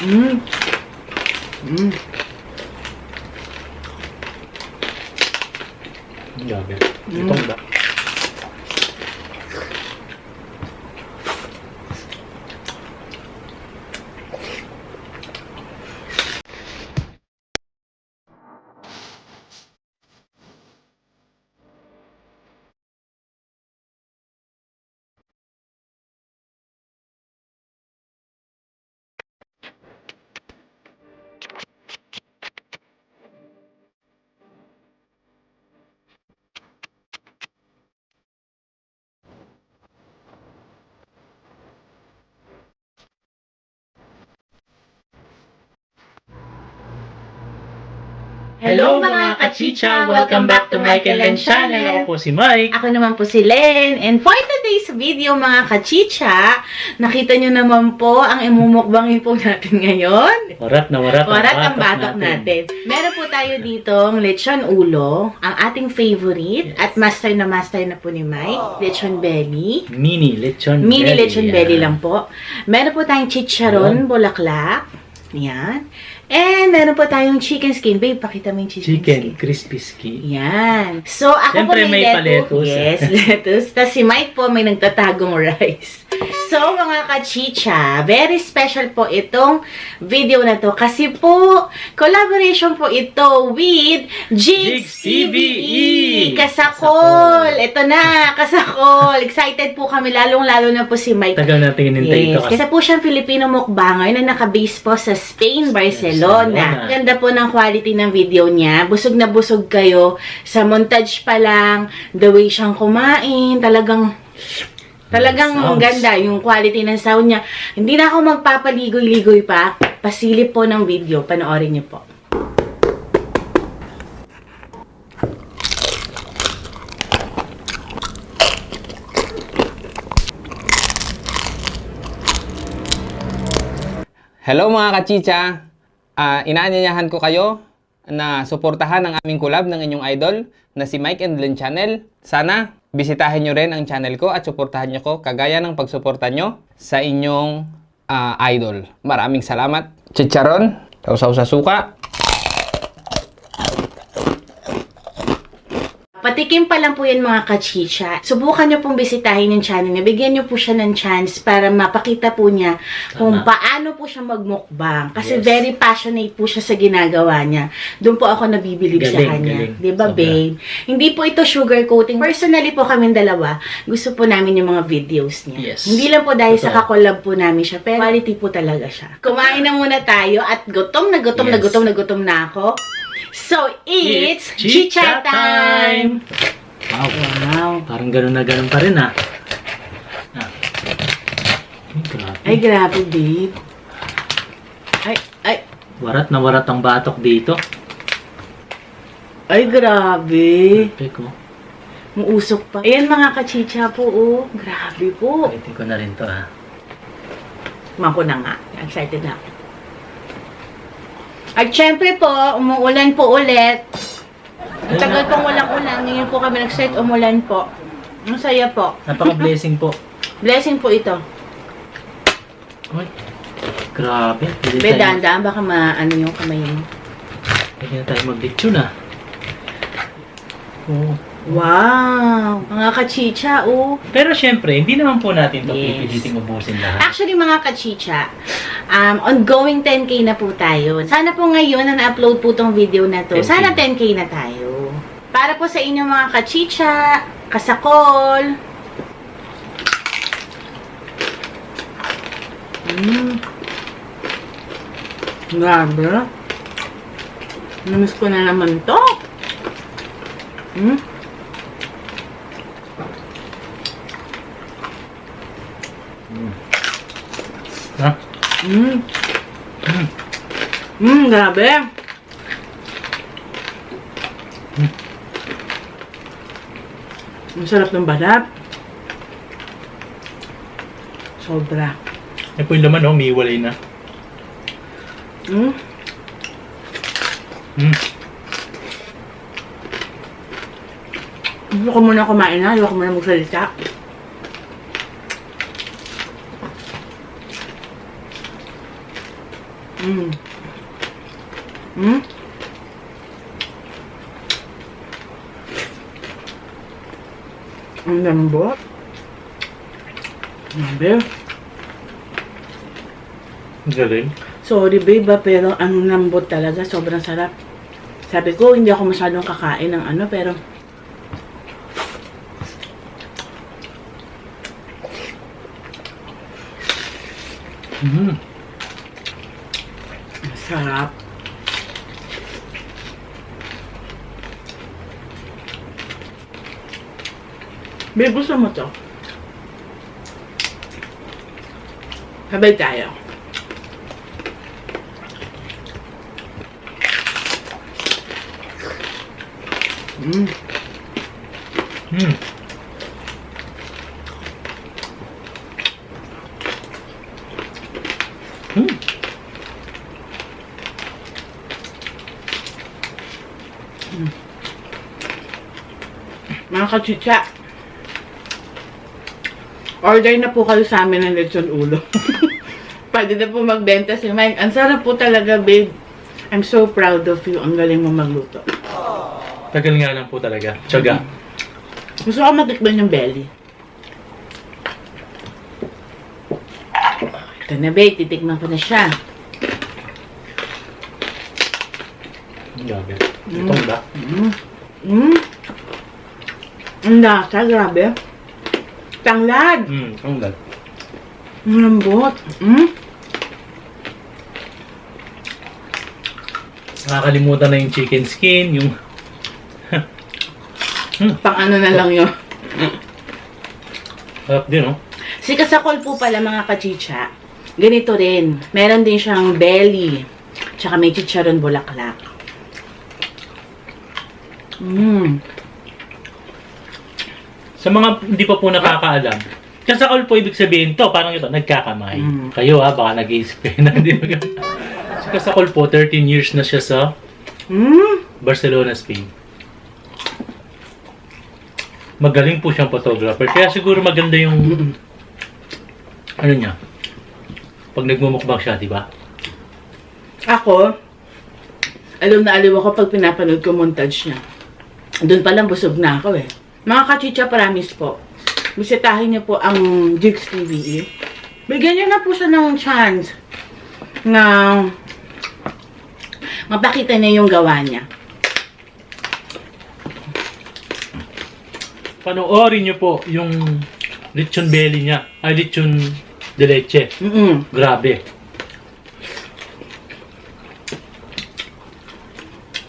Mm. Mm. Grabe. Itong ba? Hello mga kachicha! Welcome back to Michael Len Channel. Ako po si Mike. Ako naman po si Len. And for today's video mga kachicha, nakita nyo naman po ang imumukbangin po natin ngayon. Warat na warat ang batok natin. Meron po tayo ditong lechon ulo, ang ating favorite, at master na po ni Mike, lechon belly. Mini lechon Mini belly. lechon belly lang po. Meron po tayong chicharon, bulaklak. Yan. And meron po tayong chicken skin. Babe, pakita mo yung chicken skin. Crispy skin. Yan. So, ako Siyempre, po may lettuce. pa-lettuce. Yes, lettuce. Tapos si Mike po may nagtatagong rice. So, mga kachicha, very special po itong video na to. Kasi po, collaboration po ito with Jigs TVE. Kasakol. Ito na, Kasakol. Excited po kami, lalong-lalo na po si Mike. Tagal natin hinintay ito. Kasi po siyang Filipino mukbanger na nakabase po sa Spain, Barcelona. Ganda po ng quality ng video niya. Busog na busog kayo. Sa montage pa lang, the way siyang kumain, talagang ganda yung quality ng sound niya. Hindi na ako magpapaligoy-ligoy pa. Pasilip po ng video. Panoorin niyo po. Hello mga kachicha! Inaanyayahan ko kayo na suportahan ang aming collab ng inyong idol na si Mike and Len Channel. Sana bisitahin nyo rin ang channel ko at suportahan nyo ko kagaya ng pagsuporta nyo sa inyong idol. Maraming salamat. Chicharon, sausaw sa suka. Patikim pa lang po yan mga kachicha. Subukan nyo pong bisitahin yung channel niya. Bigyan nyo po siya ng chance para mapakita po niya kung paano po siya magmukbang. Kasi very passionate po siya sa ginagawa niya. Doon po ako nabibilib sa kanya. Diba, babe? Hindi po ito sugar coating. Personally po kaming dalawa, gusto po namin yung mga videos niya. Yes. Hindi lang po dahil sa kakolab po namin siya, pero quality po talaga siya. Kumain na muna tayo at gutom na ako. So, it's chicha time! Wow. Parang ganun na ganun pa rin Ay, grabe, babe. Ay. Warat na warat ang batok dito. Ay, grabe. Teko. Muusok pa. Ayan, mga kachicha po, oh. Grabe po. Palitin ko na rin to Mako na nga. Excited na ako. At syempre po, umuulan po ulit. Ang tagal pong walang ulan. Ngayon po kami nag-set umulan po. Ang saya po. Napaka-blessing po. Blessing po ito. Ay, grabe. Bedanda, baka maano yung kamay mo. Pwede na tayo mag-lechon Oh. Wow! Mga kachicha, oh. Pero syempre, hindi naman po natin ito Yes. pipiliting ubusin lahat. Actually, mga kachicha, ongoing 10K na po tayo. Sana po ngayon na na-upload po tong video na to. 10K. Sana 10K na tayo. Para po sa inyo mga kachicha, kasakol. Grabe. Namiss ko na naman to. Grabe. Ang sarap ng balat. Sobra. Yan po yung laman, umiiwalay na. Gusto ko muna kumain na. Gusto ko muna magsalita. Mm. Mm. Ang lambot. Grabe. Galing. Sorry babe, pero ang lambot talaga. Sobrang sarap. Sabi ko, hindi ako masyadong kakain ng ano, pero Mm. sarap. Babe, gusto mo to? Sabay tayo. Mm. Mm. Mm. Mga kachicha, order na po kayo sa amin ng lechon ulo. Pwede na po magbenta si Mike. Ang sarap po talaga, babe. I'm so proud of you. Ang galing mo magluto. Tagal nga lang po talaga. Tiyaga. Gusto ko matikman yung belly. Ito na, babe. Titikman ko na siya. Grabe. Itong ba? Mm. Mm. Ang lasa, grabe. Tanglad. Itong ba? Ang lambot. Mm. Nakakalimutan na yung chicken skin, yung... Pang ano na lang yun. Sarap din, oh. Si Kasakol po pala mga kachicha. Ganito rin. Meron din siyang belly. Tsaka may chicharon bulaklak. Mm. Sa mga hindi pa po nakakaalam, kasakol po ibig sabihin to, parang ito, nagkakamay. Kayo ha, baka nag-iisip kayo na hindi maganda. Si kasakol po, 13 years na siya sa Barcelona, Spain. Magaling po siyang photographer, kaya siguro maganda yung ano niya, pag nagmumukbang siya, di ba? Ako, alam na aliw ako pag pinapanood ko montage niya. Doon palang busog na ako eh. Mga kachicha, promise po. Bisitahin niyo po ang Jigs TV. Bigyan niyo na po siya ng chance na mapakita niya yung gawa niya. Panoorin niyo po yung lechon belly niya, ay lechon de leche. Grabe.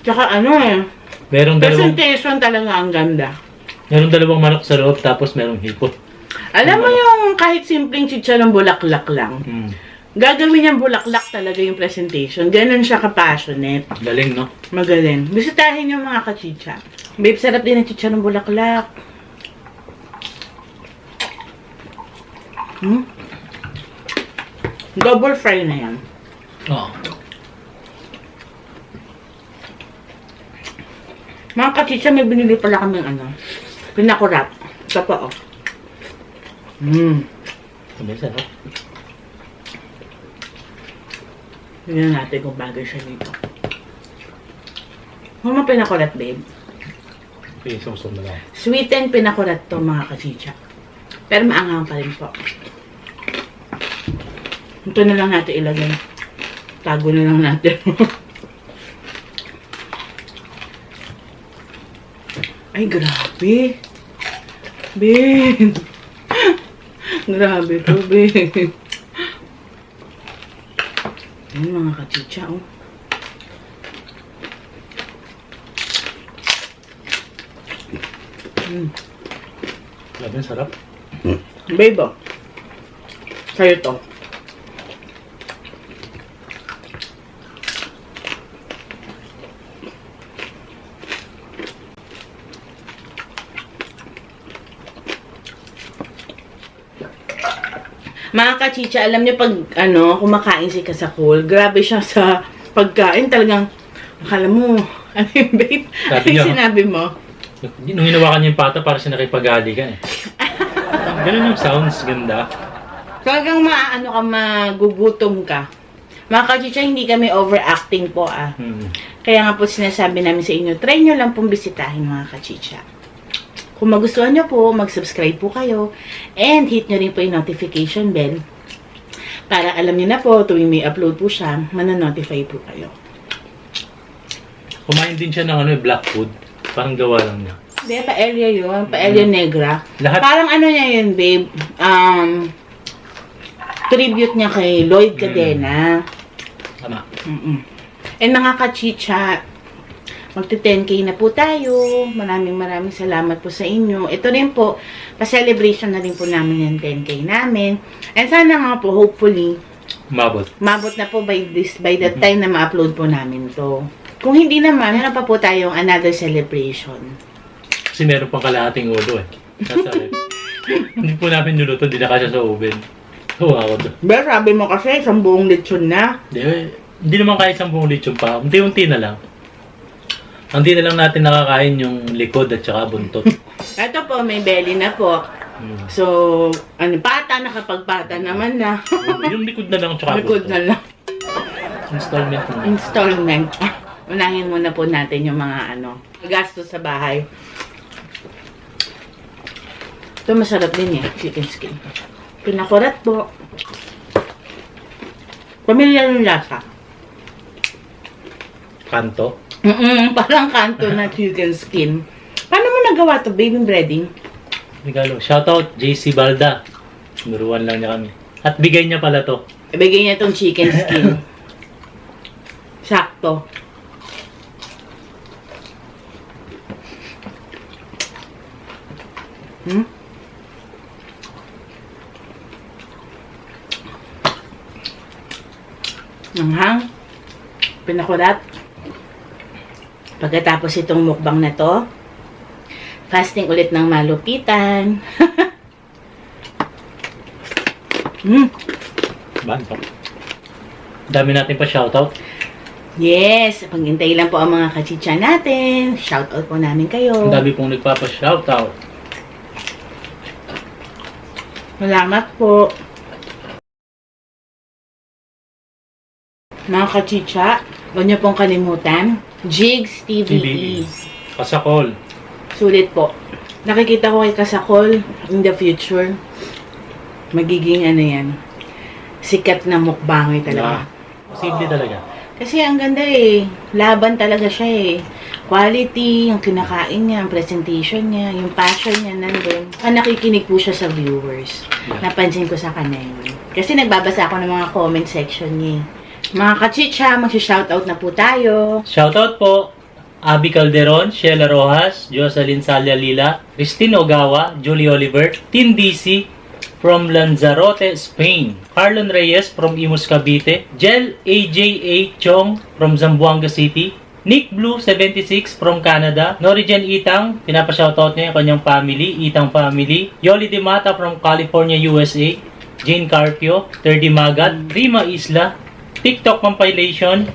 Tsaka ano eh, Merong dalawang, presentation talaga ang ganda. merong dalawang manok sa loob, tapos merong hipot. Alam mo yung kahit simpleng chicharon bulaklak lang, gagawin niyang bulaklak talaga yung presentation. Ganon siya ka-passionate. Galing, no? Magaling. Bisitahin yung mga kachicha. Babe, sarap din ang chicharon bulaklak. Double fry na yan. Oo. Mga kachicha, may binili pala kaming ano, pinakurap. Ito pa, oh. Sabi, sarap. Tignan natin kung bagay siya dito. Huwag mo pinakulat, babe. Okay, sumusok na lang. Sweeten pinakulat to, mga kachicha. Pero maanghang pa rin po. Ito na lang natin ilagay. Tago na lang natin. Ay, grabe. Ben. Grabe to, Ben. Ayan, mga kachicha, oh. Grabe, sarap. Babe, oh. Sa'yo to. Mga kachicha, alam niyo pag kumakain si Kasakol, grabe siya sa pagkain. Talagang, akala mo, ano yung babe? Sabi Ano niya, yung sinabi mo? Nung hinawakan niya yung pata, parang siya nakipagali ka eh. Ganun yung sounds, ganda. Talagang magugutom ka Mga kachicha, hindi kami overacting po Kaya nga po sinasabi namin sa inyo, try nyo lang pong bisitahin mga kachicha. Kung magustuhan nyo po, mag-subscribe po kayo. And hit nyo rin po yung notification bell. Para alam nyo na po, tuwing may upload po siya, mananotify po kayo. Kumain din siya ng black food. Parang gawa lang niya. Hindi, pa-area yun. Pa-area negra. Lahat- Parang ano niya yun, babe. Tribute niya kay Lloyd Cadena. Tama. And mga kachicha, magti-10K na po tayo. Maraming salamat po sa inyo. Ito rin po, pa-celebration na rin po namin yung 10K namin. And sana nga po, hopefully, Umabot. mabot na po by the time na ma-upload po namin to. Kung hindi naman, meron pa po tayong another celebration. Kasi meron pang kalahating ulo Nasa ref. Hindi po namin niluto, hindi na kasya sa oven. Huwa ako doon. Pero sabi mo kasi, isang buong lechon na. Hindi naman kahit isang buong lechon pa. Unti-unti na lang. Hindi na lang natin nakakain yung likod at saka buntot. Ito po, may belly na po. So, pata, nakapagpata naman na. Yung likod na lang tsaka Likod buntot. na lang. Installment na. Installment. Unahin muna po natin yung mga gastos sa bahay. Ito masarap din chicken skin. Pinakurat po. Pamilyar yung lasa. Kanto. Parang kanto na chicken skin. Paano mo nagawa to, baby breading? Regalo. Shoutout JC Balda. Nuruan lang niya kami. At bigay niya pala to. Ibigay niya tong chicken skin. Sakto. Nanghang. Pinakulat. Pagkatapos itong mukbang na to, fasting ulit ng malupitan. Banto. Dami natin pa shoutout. Yes, paghintay lang po ang mga kachicha natin. Shoutout po namin kayo. Ang dami pong nagpapa-shoutout. Salamat po. Mga kachicha, huwag niyo pong kalimutan. Jigs TVE. Kasakol. Sulit po. Nakikita ko kay Kasakol in the future. Magiging yan. Sikat na mukbangay talaga. Posible talaga. Kasi ang ganda laban talaga siya Quality, yung kinakain niya, ang presentation niya, yung passion niya nandun. Nakikinig po siya sa viewers. Napansin ko sa kanya yun. Kasi nagbabasa ako ng mga comment section niya. Mga kachicha, mag-shoutout na po tayo. Shoutout po. Abby Calderon, Sheila Rojas, Jocelyn Salia Lila, Christine Ogawa, Julie Oliver, Tim DC from Lanzarote, Spain, Carlon Reyes from Imus Cavite, Jel AJA Chong from Zamboanga City, Nick Blue 76 from Canada, Norigen Itang, pinapa-shoutout niya yung kanyang family, Itang family, Yoli De Mata from California, USA, Jane Carpio, Terdy Magat, Rima Isla, TikTok compilation,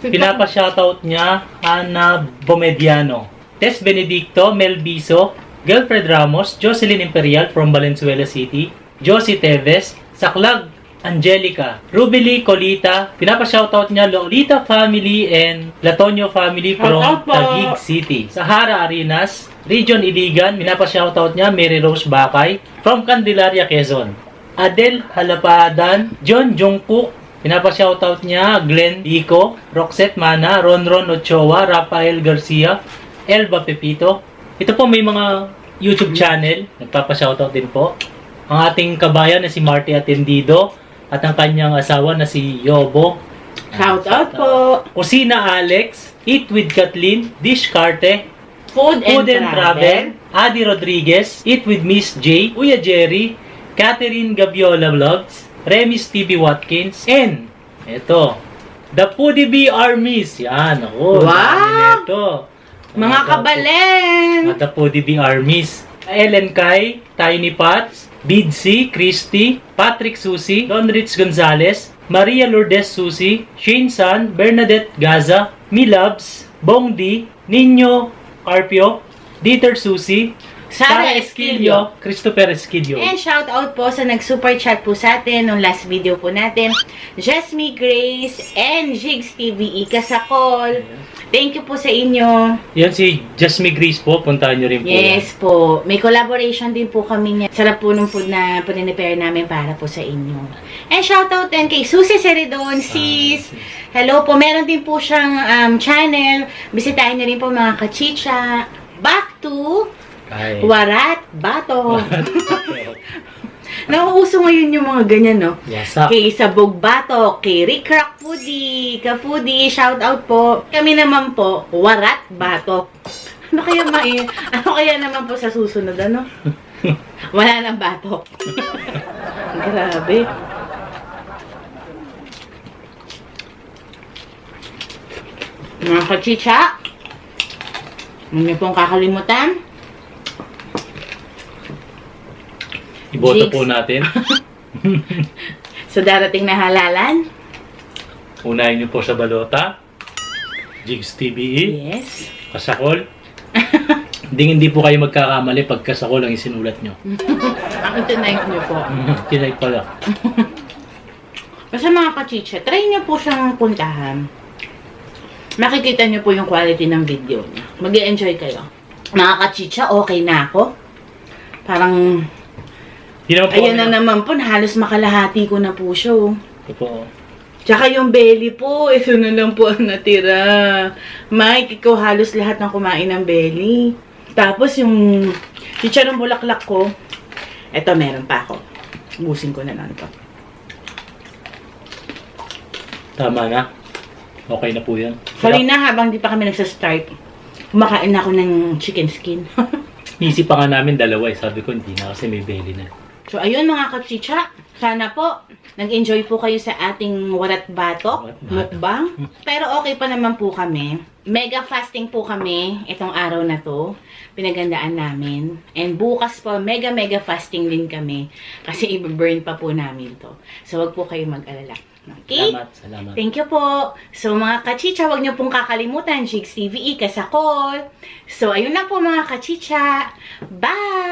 pinapa-shoutout niya Ana Bomediano, Tess Benedicto, Mel Biso, Girlfriend Ramos, Jocelyn Imperial from Valenzuela City, Josie Teves, Saklag Angelica, Rubili Colita, pinapa-shoutout niya Lolita family and Latonio family from Taguig City. Sahara Arenas, Region Iligan, pinapa-shoutout niya Mary Rose Bakay from Candelaria, Quezon. Adel Halapadan, John Jungkook, pinapa-shoutout niya Glenn Dico, Roxette Mana, Ronron Ochoa, Rafael Garcia, Elba Pepito. Ito po may mga YouTube channel, nagpapa-shoutout din po. Ang ating kabayan na si Marty Atendido at ang kanyang asawa na si Yobo. Shoutout po. Kusina Alex, Eat with Kathleen, Dish Carte, Food and Travel. Adi Rodriguez, Eat with Miss J, Kuya Jerry, Catherine Gabiola Vlogs, Remis TV Watkins, and ito, The Foodie Bee Armies. Yan, ako. Wow! Dami nito. Mga kabalen! The Foodie Bee Armies. Ellen Kai, Tiny Pots, Bidsi, Christy, Patrick Susi, Don Rich Gonzalez, Maria Lourdes Susi, Shane San, Bernadette Gaza, Milabs, Bong D, Nino Carpio, Dieter Susi, Sara Esquilio. Christopher Esquilio. And shout out po sa nag-super chat po sa atin nung last video po natin. Jesmy Grace and Jigs TVE Kasakol. Thank you po sa inyo. Yan si Jasmine Grace po. Puntahan nyo rin po. Yes po. May collaboration din po kami niya. Sarap po nung food na pinipare namin para po sa inyo. And shoutout din kay Susie Seridon, sis. Hello po. Meron din po siyang channel. Bisitahin niyo rin po mga kachicha. Back to Warat Bato. Nauuso ngayon yung mga ganyan, no? Wasak. Kay Sabog Bato, kay Rick Rock Foodie, ka-foodie, shout out po. Kami naman po, Warat Bato. Ano kaya naman po sa susunod, ano? Wala nang batok. Grabe. Mga kachicha, huwag niyo pong kakalimutan. Iboto Jigs. po natin. Sa darating na halalan. Unahin niyo po sa balota. Jigs TVE. Yes. Kasakol. Hindi po kayo magkakamali pag kasakol ang isinulat nyo. Ang tinipe niyo po. Tinay pala. Basta mga kachicha, try niyo po siyang puntahan. Makikita niyo po yung quality ng video niya. Mag-i-enjoy kayo. Mga kachicha, okay na ako. Parang, ayan na naman po, halos makalahati ko na po siya. Oh. Ito po. Tsaka yung belly po, ito na lang po ang natira. Mike, ikaw halos lahat ng kumain ng belly. Tapos yung chicharong bulaklak ko, eto meron pa ako. Ubusin ko na lang ito. Tama na. Okay na po yan. Kanina habang di pa kami nagsastart, kumakain na ako ng chicken skin. Isip pa nga namin dalawa eh. Sabi ko hindi na kasi may belly na. So ayun mga kachicha, sana po nag-enjoy po kayo sa ating Warat Batok mukbang. Pero okay pa naman po kami. Mega fasting po kami itong araw na to. Pinagandaan namin. And bukas po, mega fasting din kami. Kasi i-burn pa po namin to. So wag po kayo mag-alala. Okay? Salamat. Thank you po. So mga kachicha, wag niyo pong kakalimutan, Jigs TVE Kasakol. So ayun na po mga kachicha. Bye!